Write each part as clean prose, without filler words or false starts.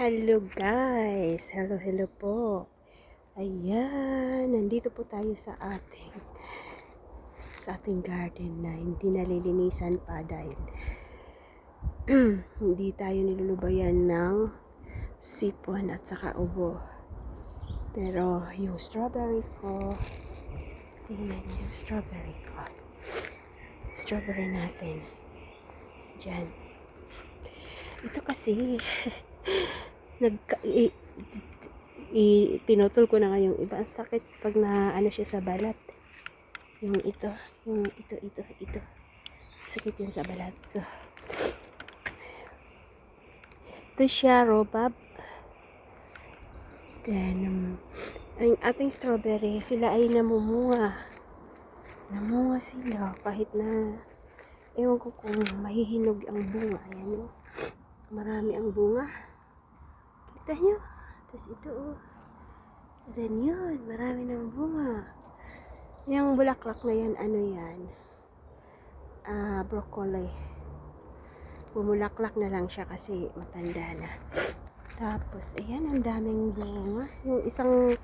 Hello guys! Hello po. Ayan, nandito po tayo sa ating garden na hindi nalilinisan pa dahil hindi tayo nilulubayan ng sipon at saka ubo. Pero yung strawberry ko, tingnan niyo yung strawberry ko. Strawberry natin. Diyan. Ito kasi pinutol ko na nga yung iba. Ang sakit pag na ano siya sa balat. Ito. Sakit yun sa balat. So, ito siya, robab. Then, ang ating strawberry, sila ay namumunga. Namunga sila kahit na ewan ko kung mahihinog ang bunga. Ayan, oh. Marami ang bunga. Kita nyo? Tapos ito, oh. Then yun, marami ng bunga. Yung bulaklak na yan, ano yan? Broccoli. Bumulaklak na lang siya kasi matanda na. Tapos, ayan, ang daming bunga. Yung isang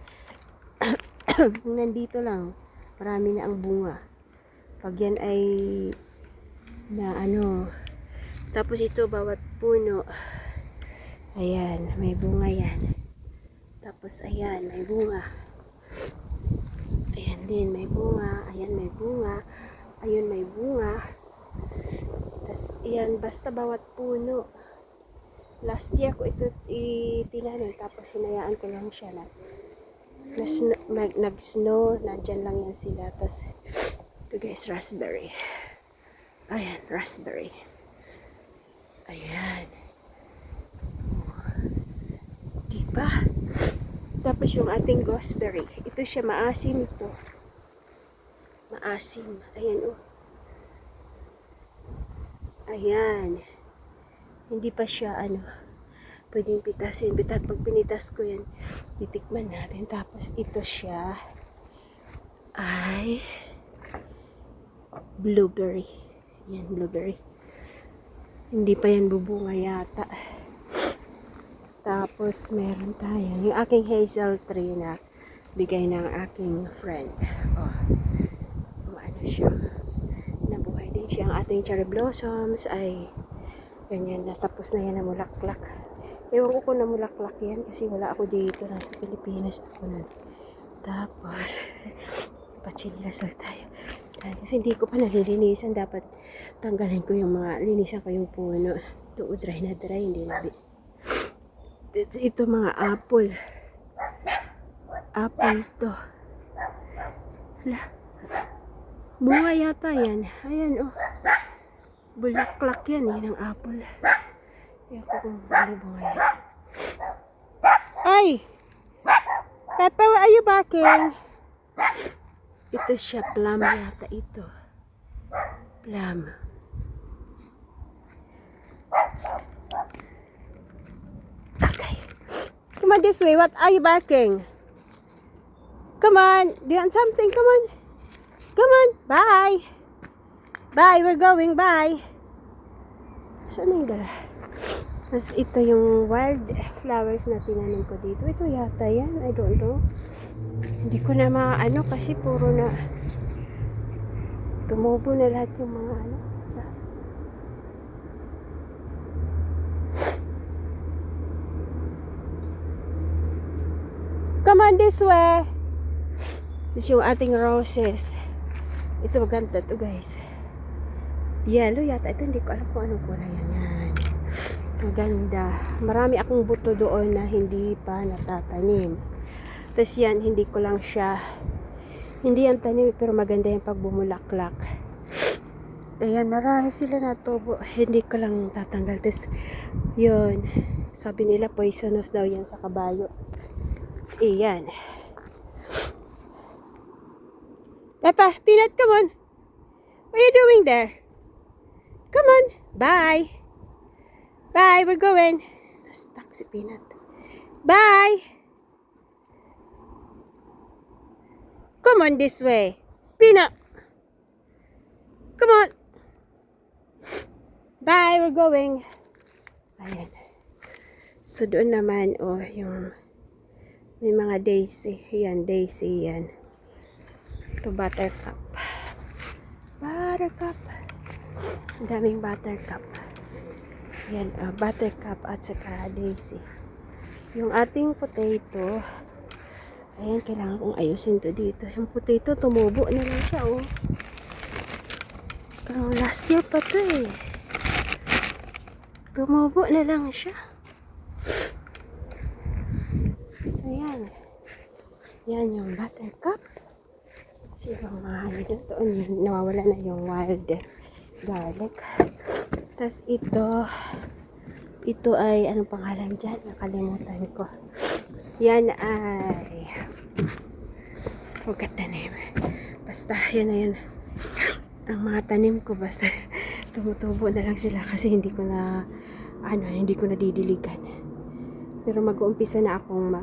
nandito lang, marami na ang bunga. Pag yan ay na ano, tapos ito, bawat puno, ayan, may bunga yan. Tapos, ayan, may bunga. Ayan din, may bunga. Ayan, may bunga. Ayun, may bunga. Tapos, ayan, basta bawat puno. Last year ko ito itinanim. Tapos, hinayaan ko lang siya na nag-snow. Nandyan lang yan sila. Tapos, ito guys, raspberry. Ayan, raspberry. Ayan. Diba? Tapos yung ating gooseberry. Ito siya, maasim ito. Maasim. Ayan, oh. Ayan. Hindi pa siya, pwedeng pitasin. Pag pinitas ko yan, titikman natin. Tapos ito siya ay blueberry. Yan, blueberry. Hindi pa yan bubunga yata. Tapos, meron tayo. Yung aking hazel tree na bigay ng aking friend. Oh, ano siya. Nabuhay din siya. Ang ating cherry blossoms ay ganyan na. Tapos na yan na mulaklak. Ewan ko kung namulaklak yan kasi wala ako dito. Nasa Pilipinas ako nun. Tapos, pachinilas lang tayo. Kasi hindi ko pa nalilinisan. Dapat tanggalin ko yung mga, linisan ko yung puno. Ito, dry na dry. Hindi na ito mga apple. Apple to. Hala. Bunga yata yan. Ayan, oh. Bulaklak yan. Yan ang apple. Ayan ko kung ano bunga yan. Ay! Pepper, where are you barking? Ito siya. Plum yata ito. Plum. Come on this way. What are you barking? Come on. Do you want something? Come on. Come on. Bye. Bye. We're going. Bye. Saan yung dala? Tapos ito yung wild flowers na tinanim ko dito. Ito yata yan. I don't know. Hindi ko na maano kasi puro na tumubo na lahat yung mga ano. Come on this way. This yung ating roses. Ito maganda to guys. Yellow yata. Ito hindi ko alam kung anong kulay yan. Maganda. Marami akong buto doon na hindi pa natatanim. Tapos yan, hindi ko lang siya, hindi yan tanim pero maganda yung pagbumulaklak. Ayan, marami sila na tubo. Hindi ko lang tatanggal. Tapos yun, sabi nila poisonous daw yan sa kabayo. Ayan. Peppa, Peanut, come on. What are you doing there? Come on. Bye. Bye, we're going. Stuck si Peanut. Bye. Come on this way. Peanut. Come on. Bye, we're going. Ayan. So, doon naman, oh, yung may mga daisy. Yan, daisy yan. Ito, buttercup. Buttercup. Ang daming buttercup. Yan, buttercup at saka daisy. Yung ating potato, ayan, kailangan kong ayusin to dito. Yung potato, tumubo na lang siya, oh. Last year pa to, eh. Tumubo na lang siya. So, yan. Yan yung buttercup. So, yung mga ano doon, nawawala na yung wild garlic. Tapos ito ay, anong pangalan dyan? Nakalimutan ko. Yan ay, forgot the name. Basta, yun na yun. Ang mga tanim ko, basta tumutubo na lang sila kasi hindi ko na didiligan. Pero mag-uumpisa na akong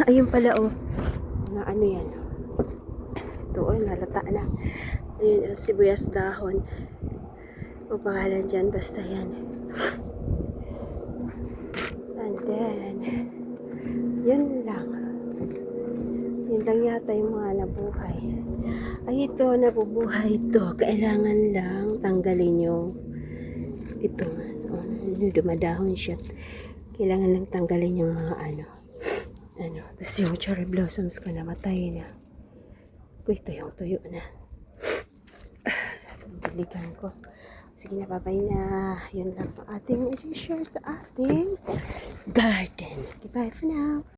ayun pala, oh. Na ano yan. Ito, oh, nalata na. Ayun, sibuyas dahon. O pangalan dyan, basta yan. And then, yun lang. Yun lang yata yung mga nabuhay. Ay, ito, nabubuhay ito. Kailangan lang tanggalin yung ito. Yung dumadahon siya. Kailangan lang tanggalin yung mga ano. Tapos yung cherry blossoms ko namatay na. Ito yung tuyo na. Diligan ko. Sige na, babay na. Yun lang ang ating isi-share sa ating garden. Goodbye for now.